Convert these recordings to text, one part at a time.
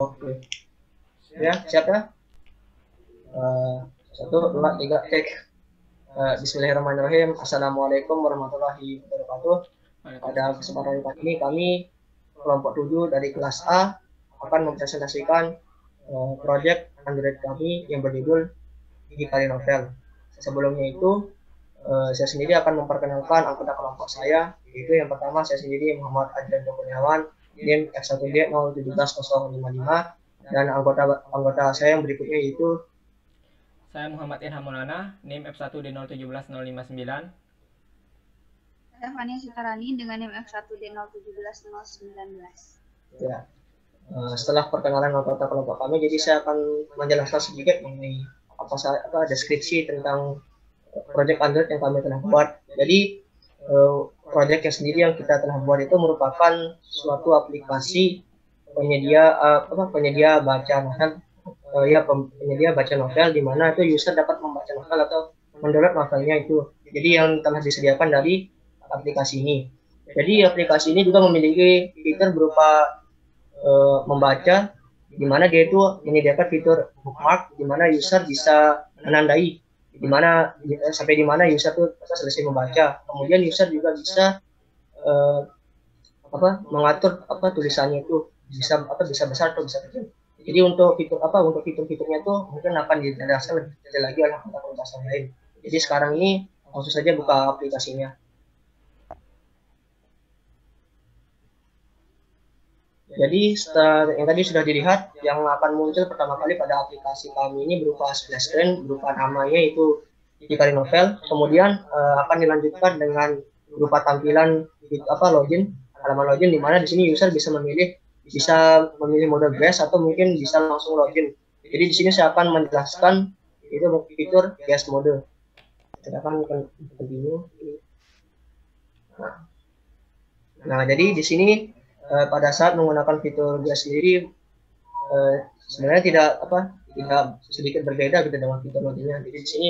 Oke. Ya, siap ya? 1, 2, 3, cek. Bismillahirrahmanirrahim. Assalamualaikum warahmatullahi wabarakatuh. Pada kesempatan kali ini kami kelompok 7 dari kelas A akan mempresentasikan proyek Android kami yang berjudul Hikari Novel. Sebelumnya itu saya sendiri akan memperkenalkan anggota kelompok saya, yaitu yang pertama saya sendiri Muhammad Adrian Kurniawan, NIM F1D 017055, dan anggota saya yang berikutnya yaitu Saya Muhammad Ilham Maulana, NIM F1D017059. Saya Fania Sitarani dengan NIM F1D017019. Ya. Setelah perkenalan anggota kelompok kami, jadi saya akan menjelaskan sedikit mengenai apa deskripsi tentang proyek Android yang kami telah buat. Jadi proyek yang sendiri yang kita telah buat itu merupakan suatu aplikasi penyedia baca novel, penyedia baca novel di mana itu user dapat membaca novel atau mendownload novelnya itu. Jadi yang telah disediakan dari aplikasi ini. Jadi aplikasi ini juga memiliki fitur berupa membaca, di mana dia itu menyediakan fitur bookmark, di mana user bisa menandai sampai di mana user itu selesai membaca. Kemudian user juga bisa mengatur tulisannya itu bisa besar atau bisa kecil. Jadi untuk fitur-fiturnya itu mungkin akan dijelaskan lebih detail lagi oleh anggota yang lain. Jadi sekarang ini langsung saja buka aplikasinya. Jadi yang tadi sudah dilihat, yang akan muncul pertama kali pada aplikasi kami ini berupa splash screen, berupa namanya itu Hikari Novel. Kemudian akan dilanjutkan dengan berupa tampilan login, halaman login, di mana di sini user bisa memilih mode guest atau mungkin bisa langsung login. Jadi di sini saya akan menjelaskan itu fitur guest mode. Kita akan continue. Nah, jadi di sini pada saat menggunakan fitur guest sendiri sebenarnya tidak sedikit berbeda gitu dengan fitur loginnya. Jadi di sini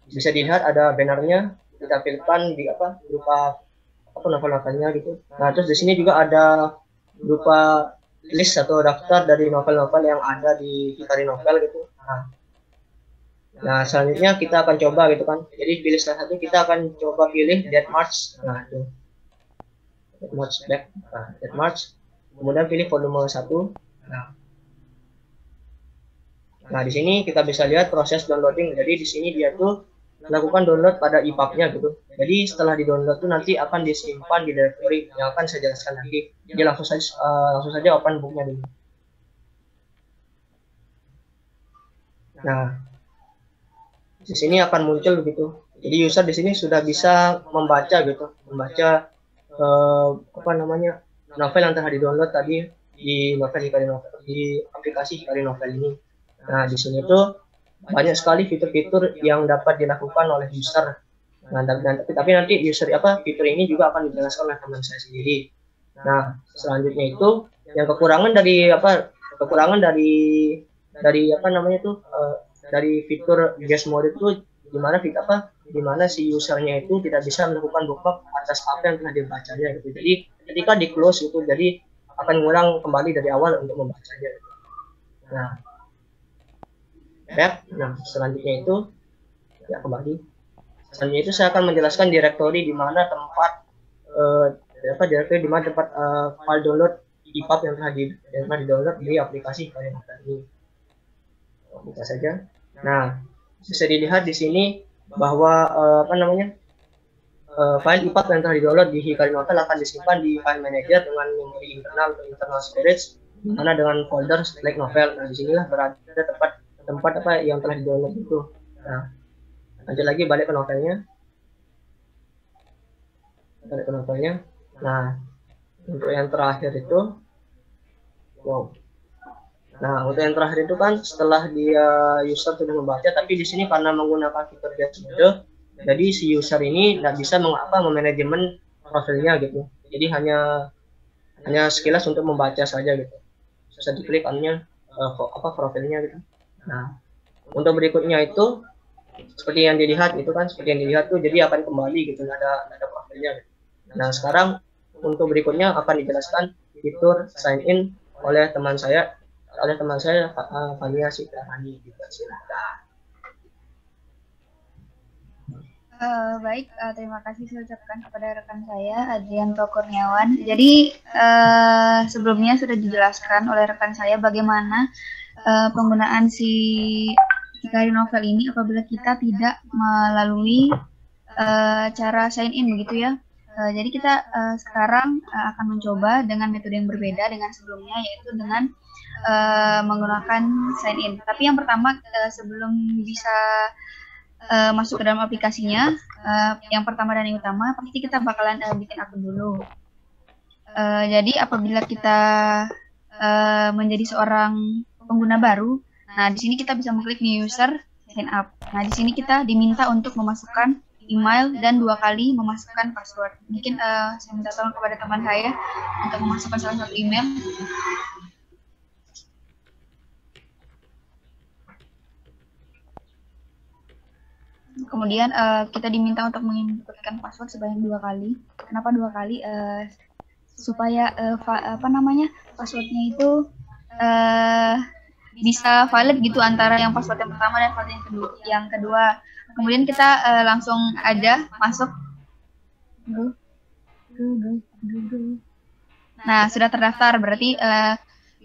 bisa dilihat ada bannernya ditampilkan di berupa novel-novelnya gitu. Nah, terus di sini juga ada berupa list atau daftar dari novel-novel yang ada di Hikari Novel gitu. Nah, selanjutnya kita akan coba gitu kan. Jadi pilih salah satu, kita akan coba pilih Dead March. Nah, itu Dead March. Kemudian pilih volume 1. Nah, di sini kita bisa lihat proses downloading. Jadi di sini dia tuh melakukan download pada EPUB-nya gitu. Jadi setelah di-download tuh nanti akan disimpan di directory yang akan saya jelaskan nanti. Jadi langsung saja open booknya dulu. Nah, di sini akan muncul gitu. Jadi user di sini sudah bisa membaca gitu, novel yang telah di-download tadi di aplikasi Hikari Novel ini. Nah, di sini tuh banyak sekali fitur-fitur yang dapat dilakukan oleh user. Nah, tapi nanti fitur ini juga akan dijelaskan oleh teman saya sendiri. Nah, selanjutnya itu yang kekurangan dari fitur guest mode itu di mana si usernya itu tidak bisa melakukan bookmark atas apa yang telah dibacanya gitu. Jadi ketika di close itu jadi akan ngulang kembali dari awal untuk membacanya gitu. Nah, selanjutnya itu kembali. Selanjutnya itu saya akan menjelaskan directory di mana tempat file download EPUB yang telah di-download di aplikasi Hikari Novel ini. Buka saja. Nah, bisa dilihat di sini bahwa file EPUB yang telah di-download di Hikari Novel akan disimpan di file manager dengan memori internal atau internal storage, mana dengan folder select novel. Nah, disinilah berada tempat yang telah di-download itu. Nah, lanjut lagi balik ke novelnya. Nah, untuk yang terakhir itu, Nah, untuk yang terakhir itu kan setelah dia user sudah membaca, tapi di sini karena menggunakan fitur guest mode, jadi si user ini tidak bisa memanajemen profilnya gitu. Jadi hanya sekilas untuk membaca saja gitu. Bisa diklik profilnya gitu. Nah, untuk berikutnya itu seperti yang dilihat tuh, jadi akan kembali gitu, ada profilnya gitu. Nah, sekarang untuk berikutnya akan dijelaskan fitur sign in oleh teman saya oleh teman saya Fania Sitarani juga. Silakan. Baik, terima kasih saya ucapkan kepada rekan saya Adrianto Kurniawan. Jadi sebelumnya sudah dijelaskan oleh rekan saya bagaimana penggunaan si Hikari Novel ini apabila kita tidak melalui cara sign in begitu ya. Jadi kita sekarang akan mencoba dengan metode yang berbeda dengan sebelumnya, yaitu dengan menggunakan sign in. Tapi yang pertama sebelum bisa masuk ke dalam aplikasinya, yang pertama dan yang utama pasti kita bakalan bikin akun dulu. Jadi apabila kita menjadi seorang pengguna baru, nah di sini kita bisa mengklik new user sign up. Nah di sini kita diminta untuk memasukkan email dan 2 kali memasukkan password. Mungkin saya minta tolong kepada teman saya untuk memasukkan salah satu email. Kemudian kita diminta untuk menginputkan password sebanyak 2 kali. Kenapa 2 kali? Supaya passwordnya itu bisa valid gitu antara yang password yang pertama dan password yang kedua. Kemudian kita langsung aja masuk. Nah, sudah terdaftar, berarti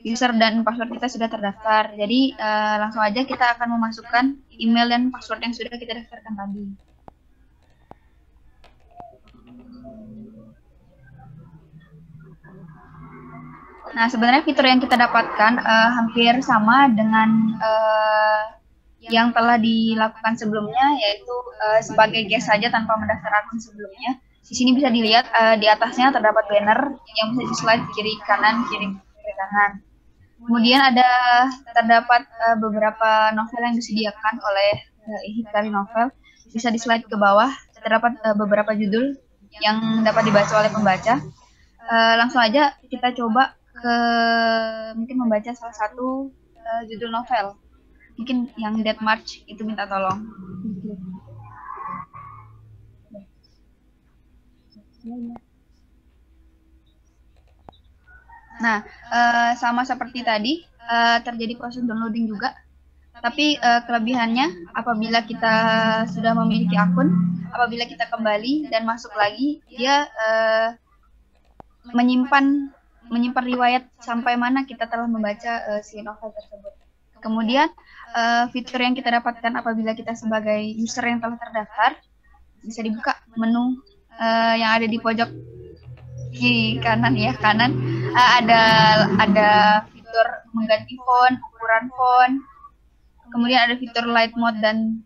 user dan password kita sudah terdaftar. Jadi langsung aja kita akan memasukkan email dan password yang sudah kita daftarkan tadi. Nah, sebenarnya fitur yang kita dapatkan hampir sama dengan yang telah dilakukan sebelumnya, yaitu sebagai guest saja tanpa mendaftar akun sebelumnya. Di sini bisa dilihat di atasnya terdapat banner yang bisa di-slide kiri kanan. Kemudian terdapat beberapa novel yang disediakan oleh Hikari Novel. Bisa di-slide ke bawah, terdapat beberapa judul yang dapat dibaca oleh pembaca. Langsung aja kita coba mungkin membaca salah satu judul novel. Mungkin yang Dead March itu minta tolong. Nah, sama seperti tadi, terjadi proses downloading juga. Tapi kelebihannya apabila kita sudah memiliki akun, apabila kita kembali dan masuk lagi, dia menyimpan riwayat sampai mana kita telah membaca si novel tersebut. Kemudian fitur yang kita dapatkan apabila kita sebagai user yang telah terdaftar, bisa dibuka menu yang ada di pojok kiri kanan ya, ada fitur mengganti font, ukuran font. Kemudian ada fitur light mode dan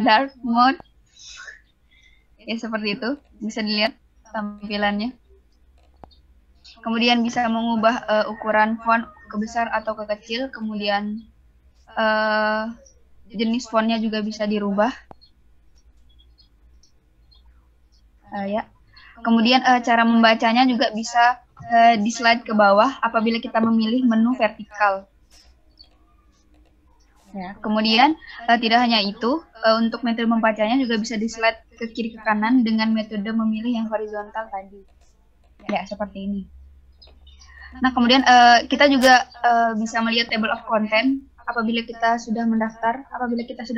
dark mode. Ya seperti itu, bisa dilihat tampilannya. Kemudian bisa mengubah ukuran font ke besar atau ke kecil. Kemudian jenis fontnya juga bisa dirubah. Ya. Kemudian cara membacanya juga bisa di-slide ke bawah apabila kita memilih menu vertikal. Ya. Kemudian tidak hanya itu, untuk metode membacanya juga bisa di-slide ke kiri ke kanan dengan metode memilih yang horizontal tadi. Ya, seperti ini. Nah, kemudian kita juga bisa melihat table of content apabila kita sudah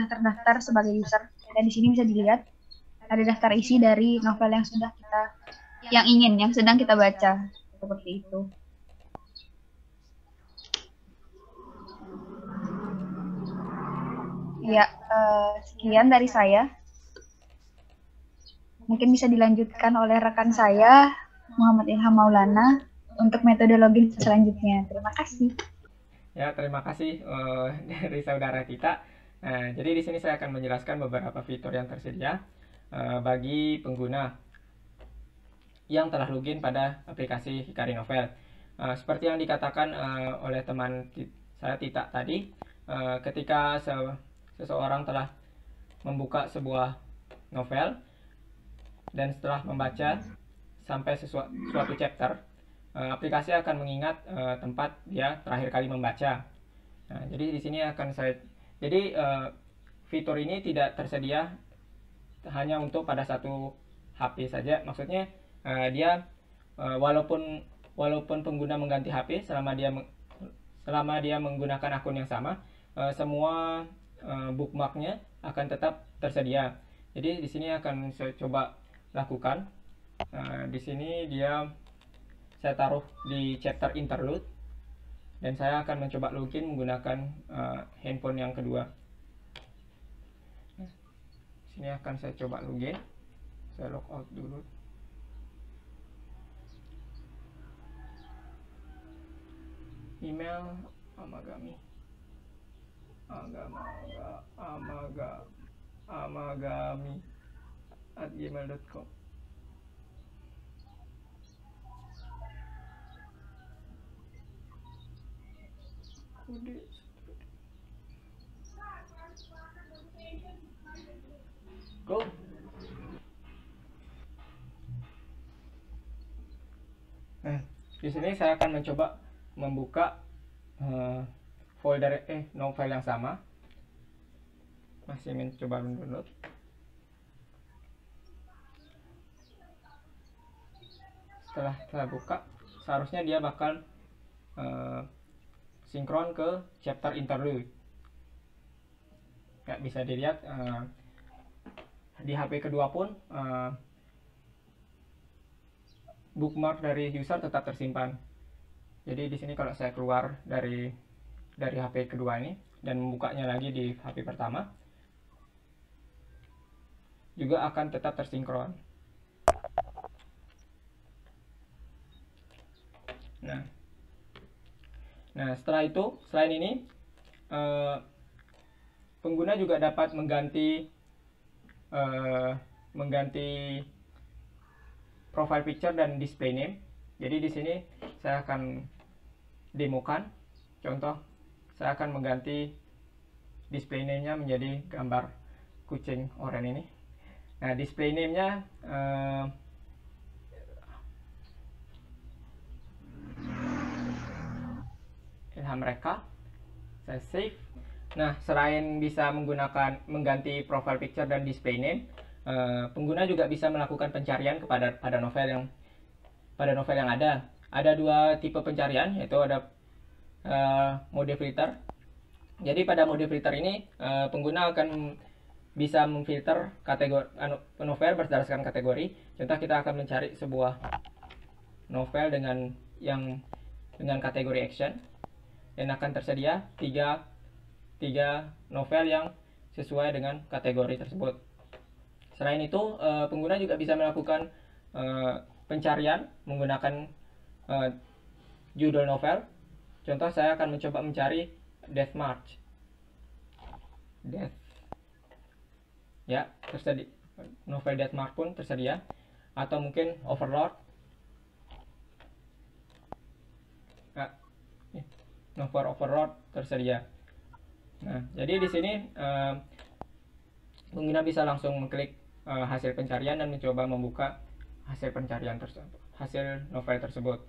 terdaftar sebagai user. Dan di sini bisa dilihat ada daftar isi dari novel yang sedang kita baca, seperti itu. Ya, sekian dari saya. Mungkin bisa dilanjutkan oleh rekan saya, Muhammad Ilham Maulana, untuk metode login selanjutnya. Terima kasih. Ya, terima kasih dari saudara kita. Nah, jadi di sini saya akan menjelaskan beberapa fitur yang tersedia bagi pengguna yang telah login pada aplikasi Hikari Novel. Seperti yang dikatakan oleh teman saya Tita tadi, ketika seseorang telah membuka sebuah novel dan setelah membaca sampai suatu chapter, aplikasi akan mengingat tempat dia terakhir kali membaca. Nah, jadi di sini fitur ini tidak tersedia hanya untuk pada satu HP saja. Maksudnya dia walaupun walaupun pengguna mengganti HP, selama dia menggunakan akun yang sama, semua bookmarknya akan tetap tersedia. Jadi di sini akan saya coba lakukan. Di sini saya taruh di chapter interlude, dan saya akan mencoba login menggunakan handphone yang kedua. Sini akan saya coba login. Saya log out dulu. Email amagami@gmail.com. Go. Nah, di sini saya akan mencoba membuka folder novel yang sama. Masih mencoba mendownload. Setelah saya buka, seharusnya dia bakal sinkron ke chapter interlude. Nggak bisa dilihat di HP kedua pun bookmark dari user tetap tersimpan. Jadi di sini kalau saya keluar dari HP kedua ini dan membukanya lagi di HP pertama, juga akan tetap tersinkron. Nah, setelah itu, selain ini, pengguna juga dapat mengganti profile picture dan display name. Jadi di sini saya akan demokan. Contoh, saya akan mengganti display name-nya menjadi gambar kucing oranye ini. Nah, display name-nya Ilham Reka. Saya save. Nah, selain bisa mengganti profile picture dan display name, pengguna juga bisa melakukan pencarian pada novel yang ada. Ada dua tipe pencarian, yaitu ada mode filter. Jadi pada mode filter ini, pengguna akan bisa memfilter kategori novel berdasarkan kategori. Contoh, kita akan mencari sebuah novel dengan kategori action, dan akan tersedia tiga novel yang sesuai dengan kategori tersebut. Selain itu, pengguna juga bisa melakukan pencarian menggunakan judul novel. Contoh, saya akan mencoba mencari Death March. Ya, tersedia. Novel Death March pun tersedia. Atau mungkin Overlord. Novel Overlord tersedia. Nah, jadi di sini pengguna bisa langsung mengklik hasil pencarian dan mencoba membuka hasil pencarian tersebut, hasil novel tersebut.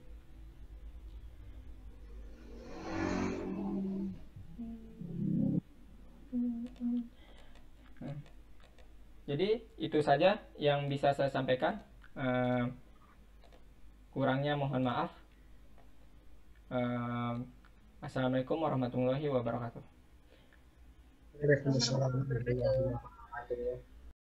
Nah, jadi itu saja yang bisa saya sampaikan. Kurangnya mohon maaf. Assalamualaikum warahmatullahi wabarakatuh. Waalaikumsalam warahmatullahi wabarakatuh.